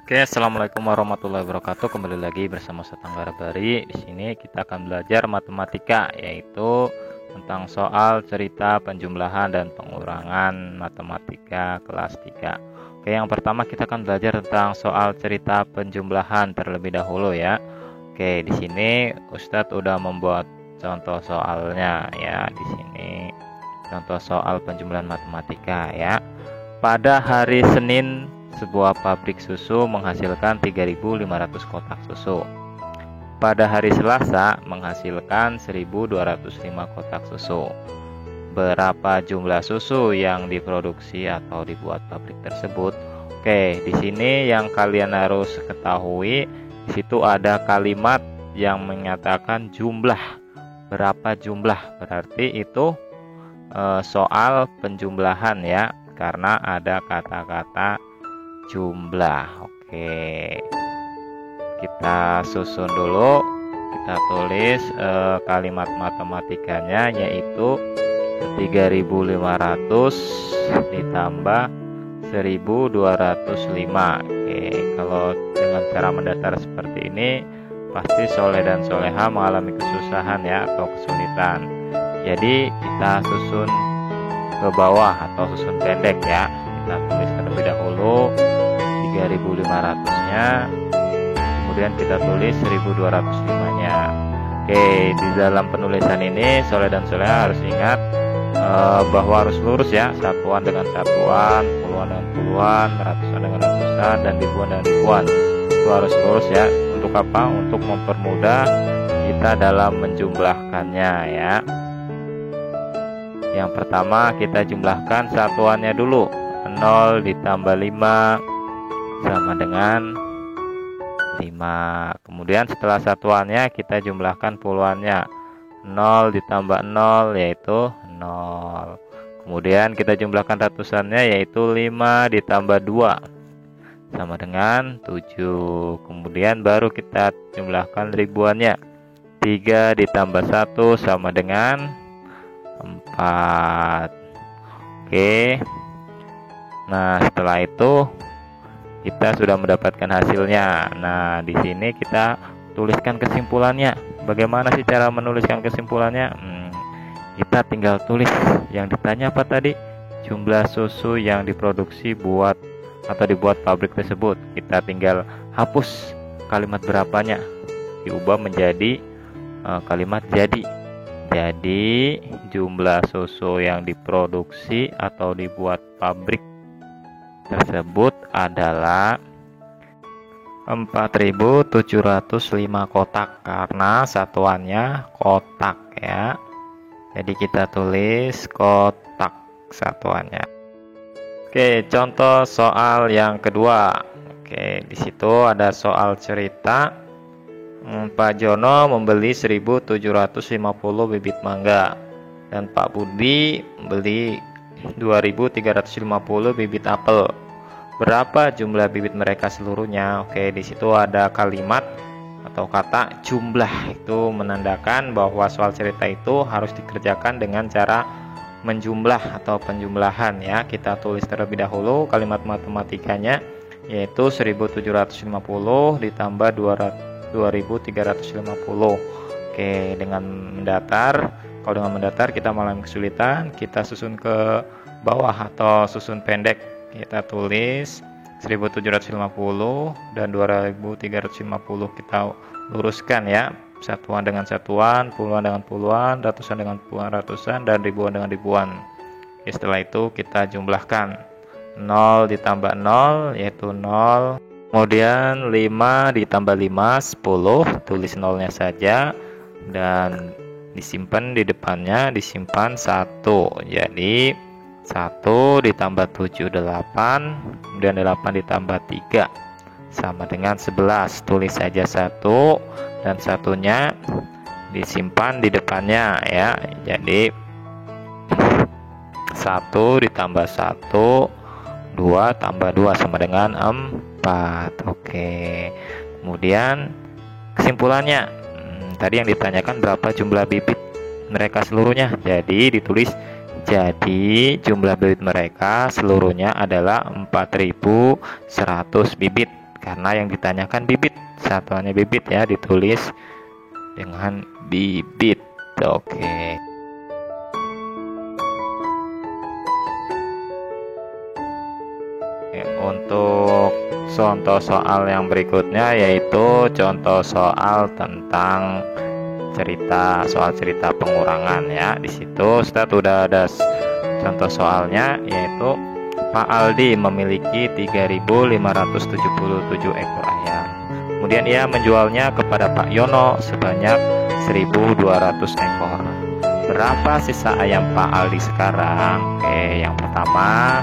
Oke, assalamualaikum warahmatullahi wabarakatuh. Kembali lagi bersama saya Tanggar Bari. Di sini kita akan belajar matematika, yaitu tentang soal cerita penjumlahan dan pengurangan matematika kelas 3. Oke, yang pertama kita akan belajar tentang soal cerita penjumlahan terlebih dahulu ya. Oke, di sini Ustadz udah membuat contoh soalnya ya. Di sini contoh soal penjumlahan matematika ya. Pada hari Senin, sebuah pabrik susu menghasilkan 3.500 kotak susu. Pada hari Selasa menghasilkan 1.205 kotak susu. Berapa jumlah susu yang diproduksi atau dibuat pabrik tersebut? Oke, di sini yang kalian harus ketahui, di situ ada kalimat yang menyatakan jumlah. Berapa jumlah? Berarti itu soal penjumlahan ya, karena ada kata-kata jumlah. Oke, kita susun dulu, kita tulis kalimat matematikanya, yaitu 3.500 ditambah 1.205. Oke, kalau dengan cara mendatar seperti ini pasti soleh dan soleha mengalami kesusahan ya, atau kesulitan. Jadi kita susun ke bawah atau susun pendek ya. Kita tulis terlebih dahulu 3.500-nya, kemudian kita tulis 1.205-nya. Oke, di dalam penulisan ini soleh dan soleha harus ingat bahwa harus lurus ya, satuan dengan satuan, puluhan dengan puluhan, ratusan dengan ratusan, dan ribuan dengan ribuan. Itu harus lurus ya. Untuk apa? Untuk mempermudah kita dalam menjumlahkannya ya. Yang pertama kita jumlahkan satuannya dulu. 0 ditambah 5 sama dengan 5. Kemudian setelah satuannya kita jumlahkan puluhannya. 0 ditambah 0 yaitu 0. Kemudian kita jumlahkan ratusannya, yaitu 5 ditambah 2 sama dengan 7. Kemudian baru kita jumlahkan ribuannya. 3 ditambah 1 sama dengan 4. Oke. Nah, setelah itu kita sudah mendapatkan hasilnya. Nah, di sini kita tuliskan kesimpulannya. Bagaimana sih cara menuliskan kesimpulannya? Kita tinggal tulis yang ditanya apa tadi? Jumlah susu yang diproduksi buat atau dibuat pabrik tersebut. Kita tinggal hapus kalimat berapanya, diubah menjadi kalimat jadi. Jadi jumlah susu yang diproduksi atau dibuat pabrik tersebut adalah 4.705 kotak, karena satuannya kotak ya. Jadi kita tulis kotak satuannya. Oke, contoh soal yang kedua. Oke, di situ ada soal cerita. Pak Jono membeli 1.750 bibit mangga dan Pak Budi membeli 2.350 bibit apel. Berapa jumlah bibit mereka seluruhnya? Oke, di situ ada kalimat atau kata jumlah. Itu menandakan bahwa soal cerita itu harus dikerjakan dengan cara menjumlah atau penjumlahan ya. Kita tulis terlebih dahulu kalimat matematikanya, yaitu 1.750 ditambah 2.350. Oke, dengan mendatar. Kalau dengan mendatar kita mengalami kesulitan, kita susun ke bawah atau susun pendek. Kita tulis 1.750 dan 2.350 kita luruskan ya. Satuan dengan satuan, puluhan dengan puluhan, ratusan dengan puluhan ratusan, dan ribuan dengan ribuan. Oke, setelah itu kita jumlahkan. 0 ditambah 0 yaitu 0. Kemudian 5 ditambah 5 10, tulis nolnya saja dan disimpan di depannya, disimpan 1. Jadi 1 ditambah 7 8, kemudian 8 ditambah 3 sama dengan 11. Tulis saja 1 dan satunya disimpan di depannya ya. Jadi 1 ditambah 1, 2 tambah 2 sama dengan 4. Oke. Kemudian kesimpulannya, tadi yang ditanyakan berapa jumlah bibit mereka seluruhnya. Jadi ditulis Jadi jumlah bibit mereka seluruhnya adalah 4.100 bibit, karena yang ditanyakan bibit. Satuannya bibit ya, ditulis dengan bibit. Oke. Untuk contoh soal yang berikutnya yaitu contoh soal tentang soal cerita pengurangan ya. Di situ Ustadz udah ada contoh soalnya, yaitu Pak Aldi memiliki 3.577 ekor ayam. Kemudian ia menjualnya kepada Pak Yono sebanyak 1.200 ekor. Berapa sisa ayam Pak Aldi sekarang? Oke, yang pertama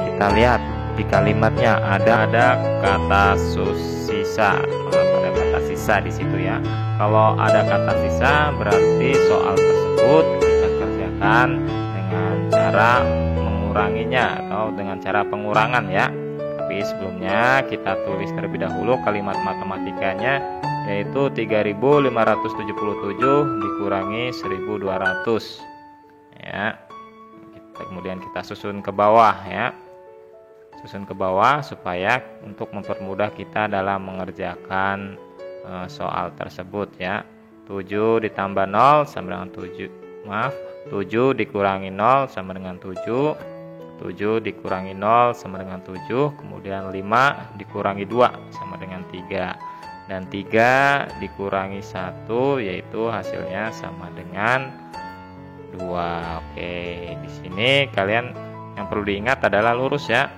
kita lihat di kalimatnya ada kata sisa. Ada kata sisa di situ ya. Kalau ada kata sisa berarti soal tersebut kita kerjakan dengan cara menguranginya atau dengan cara pengurangan ya. Tapi sebelumnya kita tulis terlebih dahulu kalimat matematikanya, yaitu 3.577 dikurangi 1.200 ya. Kemudian kita susun ke bawah ya. Susun ke bawah supaya untuk mempermudah kita dalam mengerjakan soal tersebut ya. 7 ditambah 0 sama dengan 7 dikurangi 0 sama dengan 7 dikurangi 0 sama dengan 7, kemudian 5 dikurangi 2 sama dengan 3, dan 3 dikurangi 1 yaitu hasilnya sama dengan 2. Oke, di sini kalian yang perlu diingat adalah lurus ya.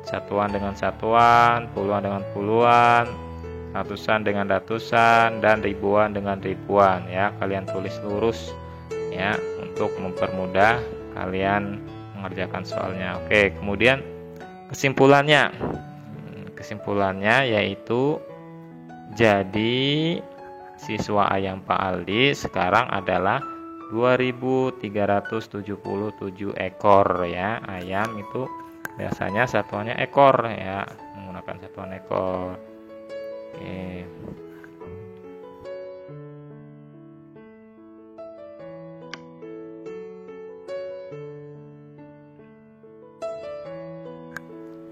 Satuan dengan satuan, puluhan dengan puluhan, ratusan dengan ratusan, dan ribuan dengan ribuan ya. Kalian tulis lurus ya untuk mempermudah kalian mengerjakan soalnya. Oke, kemudian kesimpulannya yaitu jadi siswa ayam Pak Aldi sekarang adalah 2.377 ekor ya. Ayam itu biasanya satuannya ekor ya, menggunakan satuan ekor. Oke.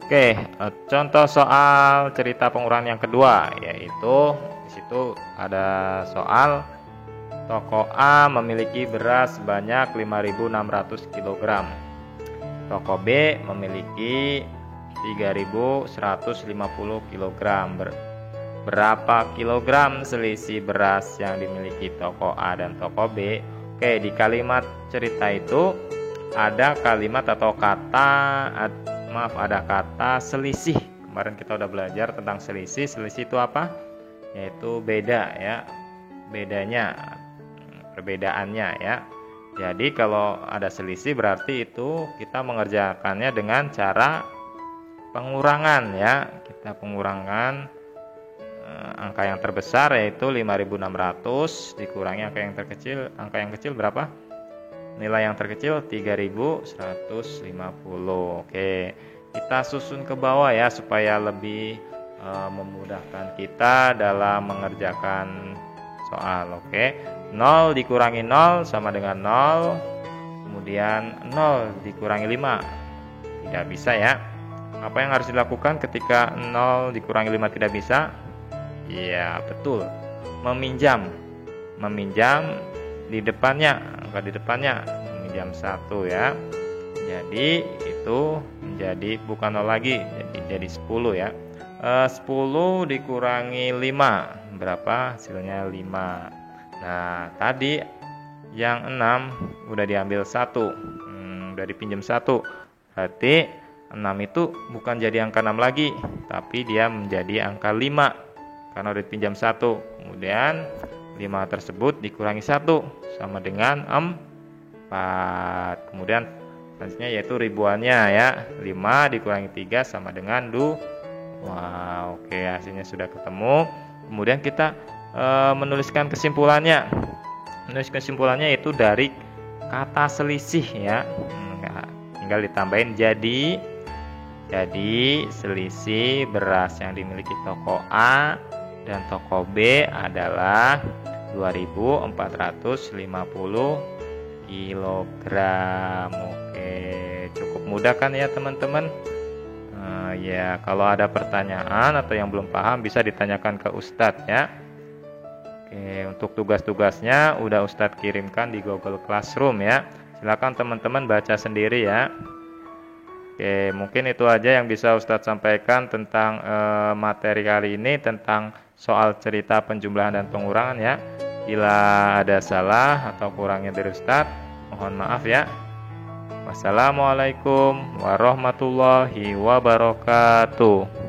Oke, contoh soal cerita pengurangan yang kedua, yaitu di situ ada soal toko A memiliki beras sebanyak 5.600 kg. Toko B memiliki 3.150 kg. Berapa kilogram selisih beras yang dimiliki toko A dan toko B? Oke, di kalimat cerita itu ada kalimat atau ada kata selisih. Kemarin kita udah belajar tentang selisih. Selisih itu apa? Yaitu beda ya. Perbedaannya ya. Jadi kalau ada selisih berarti itu kita mengerjakannya dengan cara pengurangan ya. Kita pengurangan angka yang terbesar yaitu 5.600 dikurangi angka yang terkecil. Angka yang kecil berapa? Nilai yang terkecil 3.150. Oke, kita susun ke bawah ya supaya lebih memudahkan kita dalam mengerjakan soal. Oke, 0 dikurangi 0 sama dengan 0. Kemudian 0 dikurangi 5 tidak bisa ya. Apa yang harus dilakukan ketika 0 dikurangi 5 tidak bisa? Ya betul, meminjam di depannya, angka di depannya meminjam 1 ya. Jadi itu menjadi bukan 0 lagi, jadi 10 ya. 10 dikurangi 5 berapa? Hasilnya 5. Nah, tadi yang 6 udah diambil 1. Udah dipinjam 1. Berarti 6 itu bukan jadi angka 6 lagi, tapi dia menjadi angka 5 karena udah dipinjam 1. Kemudian 5 tersebut dikurangi 1 sama dengan 4. Kemudian selanjutnya yaitu ribuannya ya. 5 dikurangi 3 sama dengan 2. Wow, oke, hasilnya sudah ketemu. Kemudian kita menuliskan kesimpulannya. Yaitu dari kata selisih ya. Tinggal ditambahin jadi selisih beras yang dimiliki toko A dan toko B adalah 2.450 kg. Oke, cukup mudah kan ya teman-teman? Ya, kalau ada pertanyaan atau yang belum paham bisa ditanyakan ke Ustadz ya. Oke, untuk tugas-tugasnya udah Ustadz kirimkan di Google Classroom ya. Silakan teman-teman baca sendiri ya. Oke, mungkin itu aja yang bisa Ustadz sampaikan tentang materi kali ini tentang soal cerita penjumlahan dan pengurangan ya. Bila ada salah atau kurangnya dari Ustadz, mohon maaf ya. Wassalamualaikum warahmatullahi wabarakatuh.